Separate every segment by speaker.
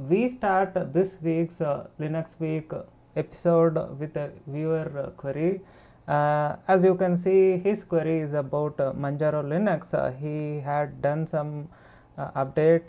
Speaker 1: we start this week's Linux Week episode with a viewer query. As you can see, his query is about Manjaro Linux. He had done some update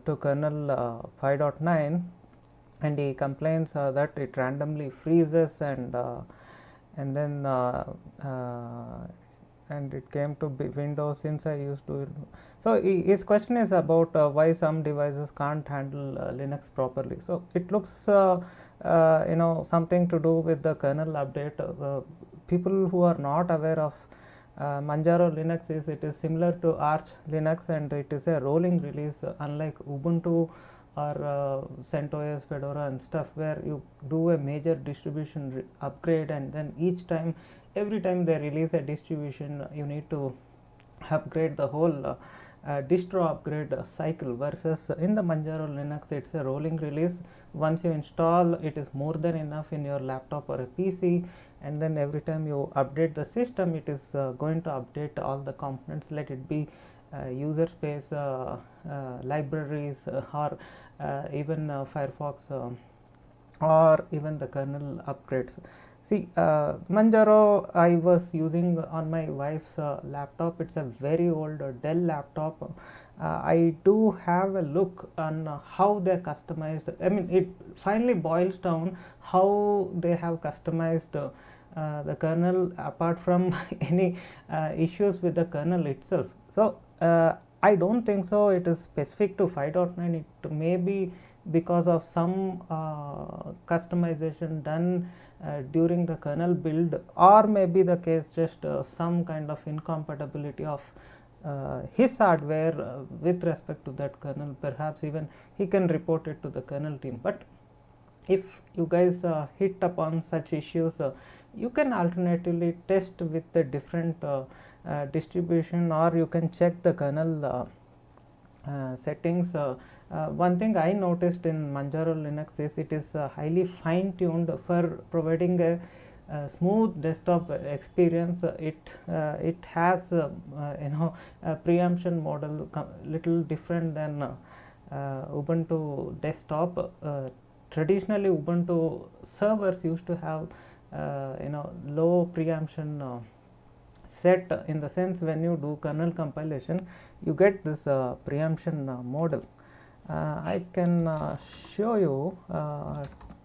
Speaker 1: to kernel 5.9, and he complains that it randomly freezes and then and it came to Windows since I used to. So his question is about why some devices can't handle Linux properly. So it looks something to do with the kernel update. People who are not aware of Manjaro Linux it is similar to Arch Linux, and it is a rolling release, unlike Ubuntu or CentOS, Fedora and stuff, where you do a major distribution upgrade, and then every time they release a distribution, you need to upgrade the whole distro upgrade cycle, versus in the Manjaro Linux it's a rolling release. Once you install, it is more than enough in your laptop or a PC, and then every time you update the system, it is going to update all the components, let it be user space, libraries, or even Firefox, or even the kernel upgrades. See, Manjaro I was using on my wife's laptop. It's a very old Dell laptop. I do have a look on how they customized. I mean, it finally boils down how they have customized the kernel, apart from any issues with the kernel itself. So I don't think so it is specific to 5.9. It may be because of some customization done during the kernel build, or maybe the case just some kind of incompatibility of his hardware with respect to that kernel. Perhaps even he can report it to the kernel team. But if you guys hit upon such issues, you can alternatively test with a different distribution, or you can check the kernel settings. One thing I noticed in Manjaro Linux is it is highly fine tuned for providing a smooth desktop experience. It has a preemption model little different than Ubuntu desktop. Traditionally, Ubuntu servers used to have low preemption set, in the sense when you do kernel compilation, you get this preemption model. I can show you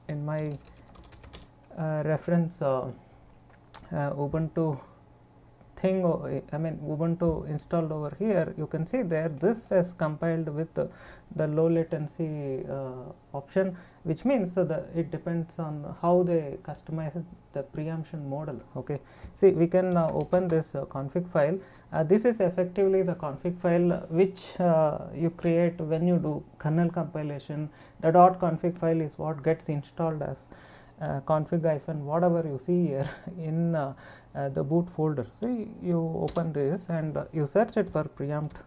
Speaker 1: in my reference Ubuntu thing. I mean Ubuntu installed over here. You can see there this is compiled with the low latency option, which means it depends on how they customize the preemption model. Okay, see, we can open this config file. This is effectively the config file which you create when you do kernel compilation. The .config file is what gets installed as config- whatever you see here in the boot folder. So you open this and you search it for preempt.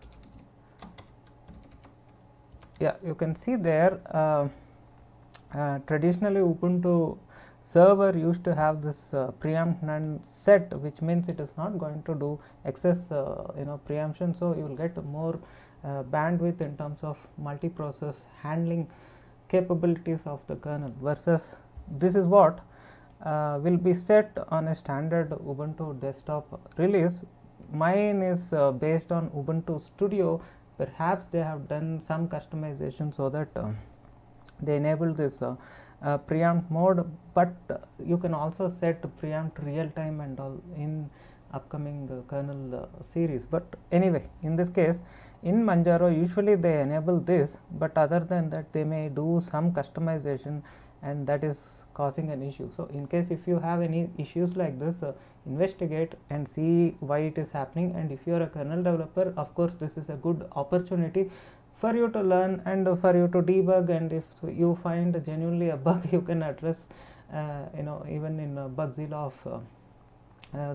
Speaker 1: Yeah, you can see there traditionally Ubuntu server used to have this preempt none set, which means it is not going to do excess preemption. So you will get more bandwidth in terms of multiprocess handling capabilities of the kernel, versus this is what will be set on a standard Ubuntu desktop release. Mine is based on Ubuntu Studio. Perhaps they have done some customization so that they enable this preempt mode, but you can also set preempt real time and all in upcoming kernel series. But anyway, in this case, in Manjaro usually they enable this, but other than that they may do some customization, and that is causing an issue. So in case if you have any issues like this, investigate and see why it is happening. And if you are a kernel developer, of course this is a good opportunity for you to learn and for you to debug, and if you find genuinely a bug, you can address even in Bugzilla of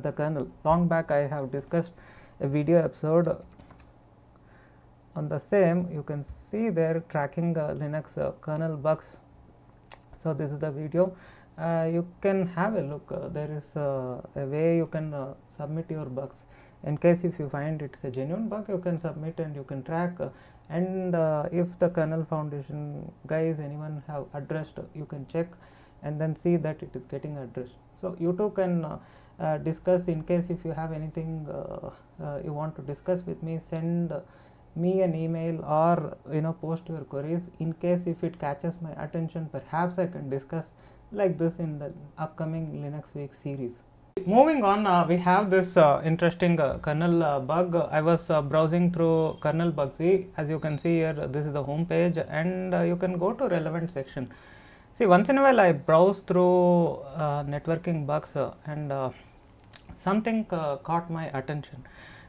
Speaker 1: the kernel. Long back I have discussed a video episode on the same. You can see there tracking Linux kernel bugs. So this is the video. You can have a look. There is a way you can submit your bugs. In case if you find it's a genuine bug, you can submit and you can track, and if the kernel foundation guys, anyone have addressed, you can check and then see that it is getting addressed. So you too can discuss. In case if you have anything you want to discuss with me, send me an email or post your queries. In case if it catches my attention, perhaps I can discuss like this in the upcoming Linux Week series. Moving on, we have this interesting kernel bug. I was browsing through kernel bugsy. As you can see here, this is the home page, and you can go to relevant section. See, once in a while I browse through networking bugs, and something caught my attention.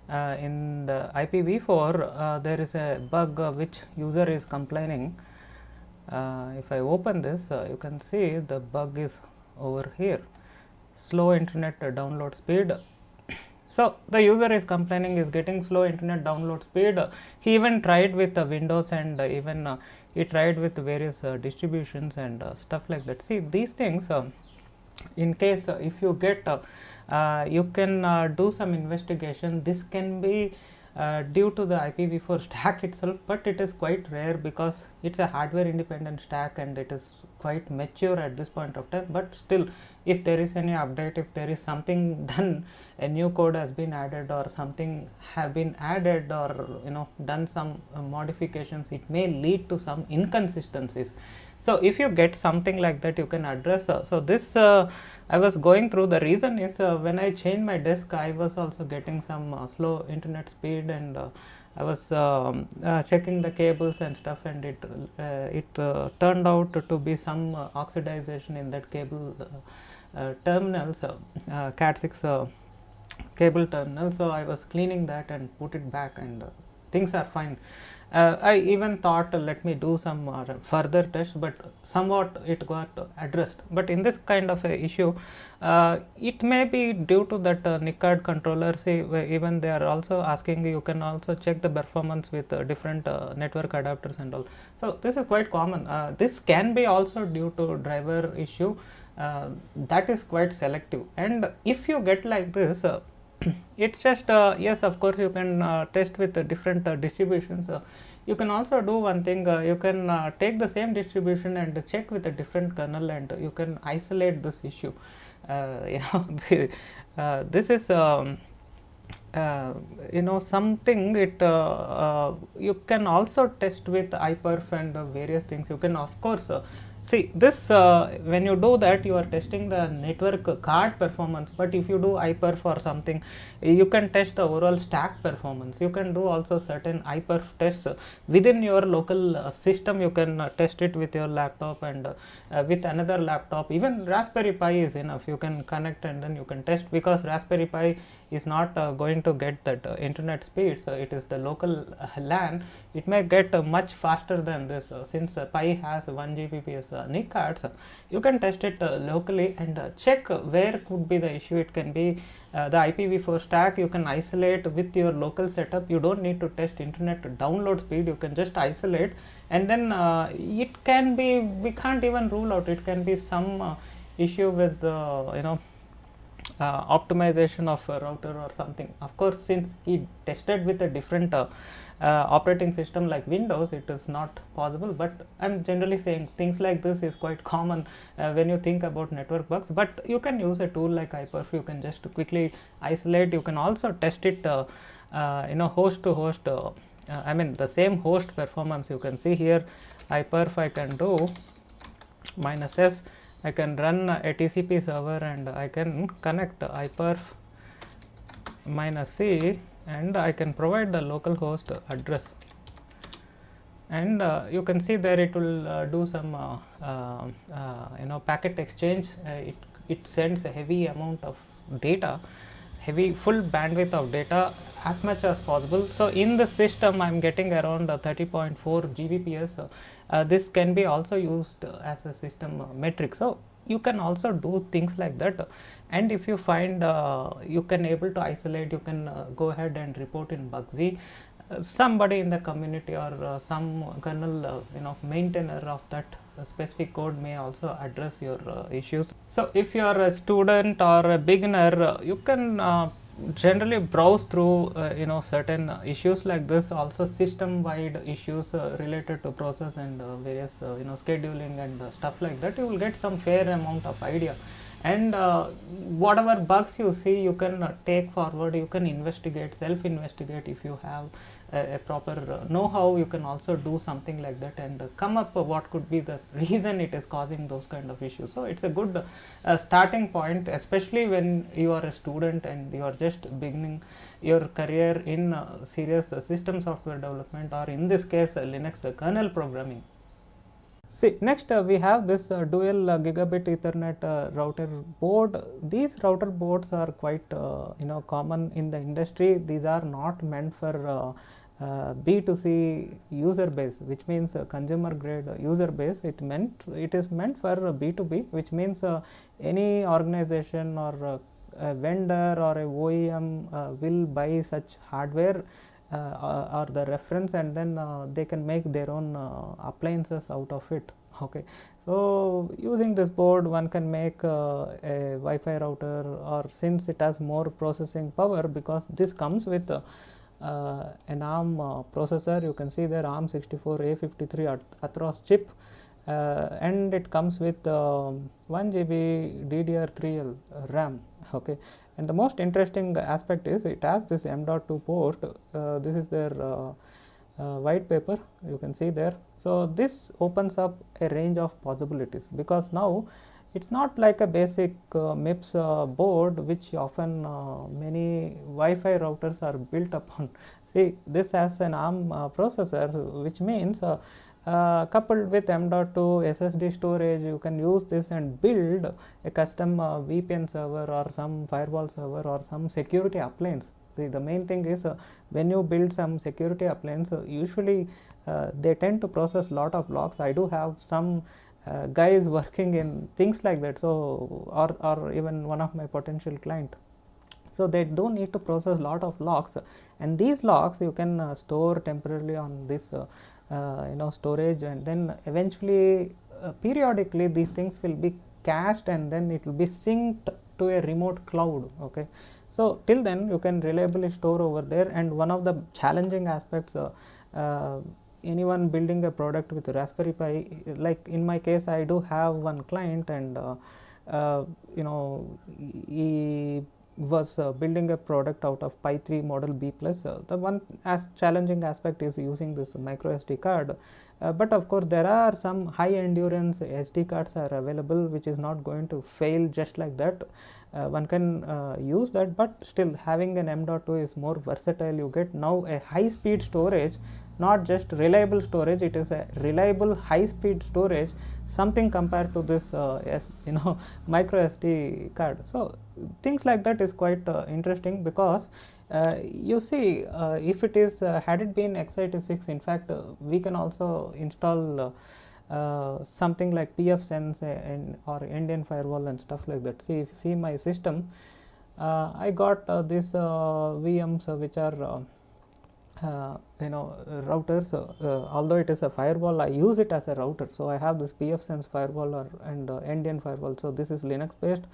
Speaker 1: In the IPv4, there is a bug which user is complaining. If I open this, you can see the bug is over here, slow internet download speed. So the user is complaining is getting slow internet download speed. He even tried with Windows, and even he tried with various distributions and stuff like that. See, these things, in case if you get you can do some investigation. This can be due to the IPv4 stack itself, but it is quite rare because it's a hardware independent stack and it is quite mature at this point of time. But still, if there is any update, if there is something done, a new code has been added or something have been added, or done some modifications, it may lead to some inconsistencies. So if you get something like that, you can address. So this I was going through. The reason is when I changed my disk, I was also getting some slow internet speed, and I was checking the cables and stuff, and it turned out to be some oxidization in that cable terminals, Cat6 cable terminal. So I was cleaning that and put it back, and things are fine. I even thought let me do some further tests, but somewhat it got addressed. But in this kind of a issue, it may be due to that NICAD controller. See, even they are also asking, you can also check the performance with different network adapters and all. So this is quite common. This can be also due to driver issue. That is quite selective, and if you get like this, it's just yes, of course you can test with different distributions. You can also do one thing, you can take the same distribution and check with a different kernel, and you can isolate this issue. This is something. You can also test with iperf and various things. You can of course see this, when you do that, you are testing the network card performance. But if you do iperf or something, you can test the overall stack performance. You can do also certain iperf tests within your local system. You can test it with your laptop and with another laptop. Even Raspberry Pi is enough. You can connect and then you can test, because Raspberry Pi is not going to get that internet speed. So it is the local LAN. It may get much faster than this. Since Pi has 1 Gbps NIC cards, you can test it locally and check where could be the issue. It can be the IPv4 stack. You can isolate with your local setup. You don't need to test internet download speed. You can just isolate, and then it can be, we can't even rule out, it can be some issue with optimization of a router or something. Of course, since he tested with a different operating system like Windows, it is not possible. But I'm generally saying things like this is quite common when you think about network bugs. But you can use a tool like iperf. You can just quickly isolate. You can also test it host to host, I mean the same host performance. You can see here iperf, I can do -s. I can run a TCP server and I can connect iperf -c, and I can provide the local host address, and you can see there it will do some packet exchange. It sends a heavy amount of data, heavy full bandwidth of data as much as possible. So in the system I am getting around 30.4 Gbps. This can be also used as a system metric. So you can also do things like that, and if you find you can able to isolate, you can go ahead and report in Bugsy. Somebody in the community or some kernel maintainer of that specific code may also address your issues. So if you are a student or a beginner, you can generally browse through certain issues like this, also system wide issues related to process and various scheduling and stuff like that. You will get some fair amount of idea, and whatever bugs you see, you can take forward, you can investigate, self investigate. If you have a proper know-how, you can also do something like that and come up what could be the reason it is causing those kind of issues. So it's a good starting point, especially when you are a student and you are just beginning your career in serious system software development, or in this case Linux kernel programming. See, next we have this dual gigabit Ethernet router board. These router boards are quite common in the industry. These are not meant for B2C user base, which means consumer grade user base. It is meant for B2B, which means any organization or a vendor or a OEM will buy such hardware or the reference, and then they can make their own appliances out of it. Okay, so using this board one can make a Wi-Fi router, or since it has more processing power, because this comes with an ARM processor. You can see there ARM64A53 Athros chip, and it comes with 1 GB DDR3L RAM. Okay, and the most interesting aspect is it has this M.2 port. This is their white paper, you can see there. So this opens up a range of possibilities, because now it's not like a basic MIPS board which often many Wi-Fi routers are built upon. See, this has an ARM processor, which means coupled with M.2 SSD storage, you can use this and build a custom VPN server or some firewall server or some security appliance. See, the main thing is when you build some security appliance, usually they tend to process lot of logs. I do have some guys working in things like that, so or even one of my potential client. So they do need to process lot of logs, and these logs you can store temporarily on this storage, and then eventually periodically these things will be cached, and then it will be synced to a remote cloud. Okay, so till then you can reliably store over there. And one of the challenging aspects, anyone building a product with Raspberry Pi, like in my case I do have one client, and he was building a product out of Pi 3 model B plus. The one challenging aspect is using this micro SD card, but of course there are some high endurance SD cards are available, which is not going to fail just like that. One can use that, but still having an M.2 is more versatile. You get now a high speed storage, not just reliable storage, it is a reliable high speed storage, something compared to this micro SD card. So things like that is quite interesting, because you see, if it is had it been x86, in fact we can also install something like pfSense or Indian firewall and stuff like that. See, if you see my system, I got these VMs which are routers. Although it is a firewall, I use it as a router. So I have this pfSense firewall and Indian firewall. So this is Linux based,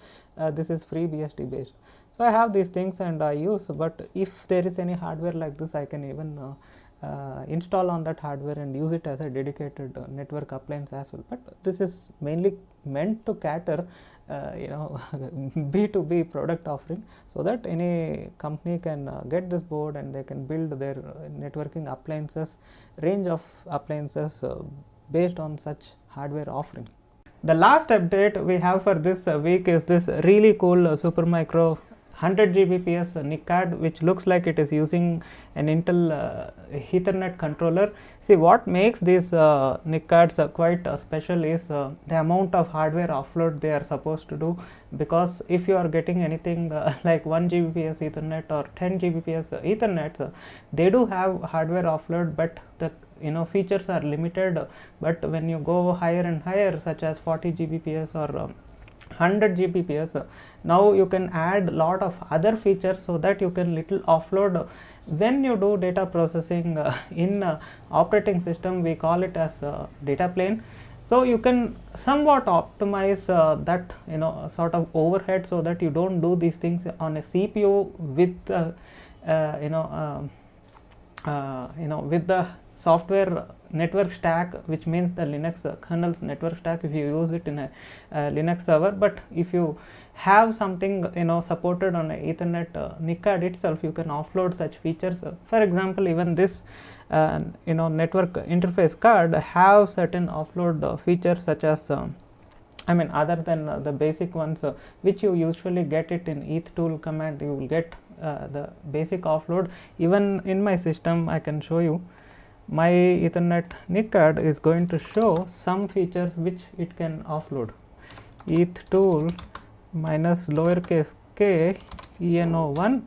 Speaker 1: this is FreeBSD based. So I have these things and I use. But if there is any hardware like this, I can even install on that hardware and use it as a dedicated network appliance as well. But this is mainly meant to cater B2B product offering, so that any company can get this board and they can build their networking appliances, range of appliances based on such hardware offering. The last update we have for this week is this really cool Supermicro 100 Gbps NIC card, which looks like it is using an Intel Ethernet controller. See, what makes these NIC cards quite special is the amount of hardware offload they are supposed to do, because if you are getting anything like 1 Gbps Ethernet or 10 Gbps Ethernet, they do have hardware offload, but the features are limited. But when you go higher and higher, such as 40 Gbps or 100 Gbps, now you can add lot of other features, so that you can little offload when you do data processing in operating system. We call it as data plane. So So you can somewhat optimize that sort of overhead, so that you don't do these things on a CPU with with the software network stack, which means the Linux kernel's network stack, if you use it in a Linux server. But if you have something supported on a Ethernet NIC card itself, you can offload such features. For example, even this network interface card have certain offload features, such as other than the basic ones which you usually get it in ethtool command. You will get the basic offload. Even in my system, I can show you my Ethernet NIC card is going to show some features which it can offload. ethtool minus lowercase k eno1,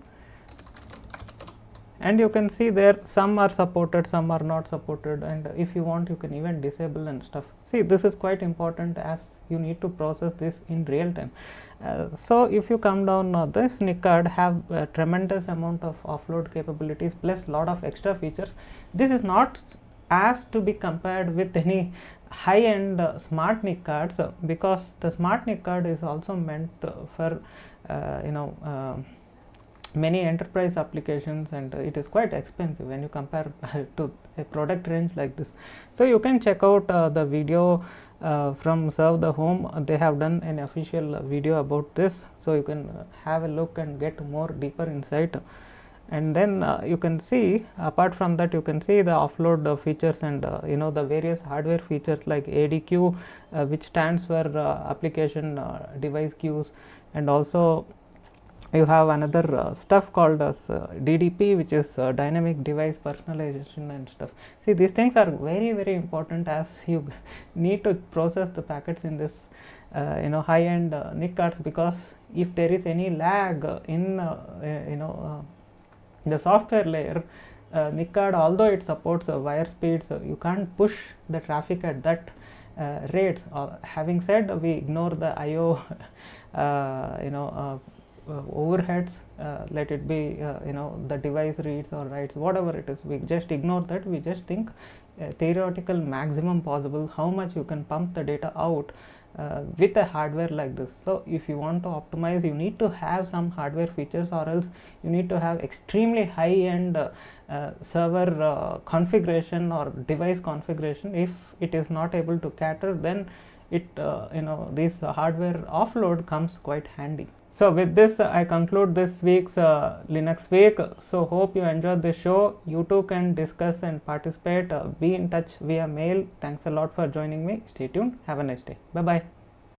Speaker 1: and you can see there some are supported, some are not supported, and if you want, you can even disable and stuff. See, this is quite important, as you need to process this in real time. So if you come down, this NIC card have a tremendous amount of offload capabilities plus lot of extra features. This is not as to be compared with any high-end smart NIC cards, because the smart NIC card is also meant for many enterprise applications, and it is quite expensive when you compare to a product range like this. So you can check out the video from Serve the Home. They have done an official video about this, so you can have a look and get more deeper insight. And then you can see, apart from that, you can see the offload features and the various hardware features like ADQ, which stands for application device queues, and also you have another stuff called as DDP, which is dynamic device personalization and stuff. See, these things are very, very important, as you need to process the packets in this high-end NIC cards, because if there is any lag in the software layer, NIC card, although it supports wire speeds, you can't push the traffic at that rates. Having said, we ignore the IO overheads, let it be the device reads or writes, whatever it is, we just ignore that. We just think theoretical maximum possible, how much you can pump the data out with a hardware like this. So if you want to optimize, you need to have some hardware features, or else you need to have extremely high-end server configuration or device configuration. If it is not able to cater, then it this hardware offload comes quite handy. So with this, I conclude this week's Linux Week. So hope you enjoyed the show. You too can discuss and participate. Be in touch via mail. Thanks a lot for joining me. Stay tuned. Have a nice day. Bye bye.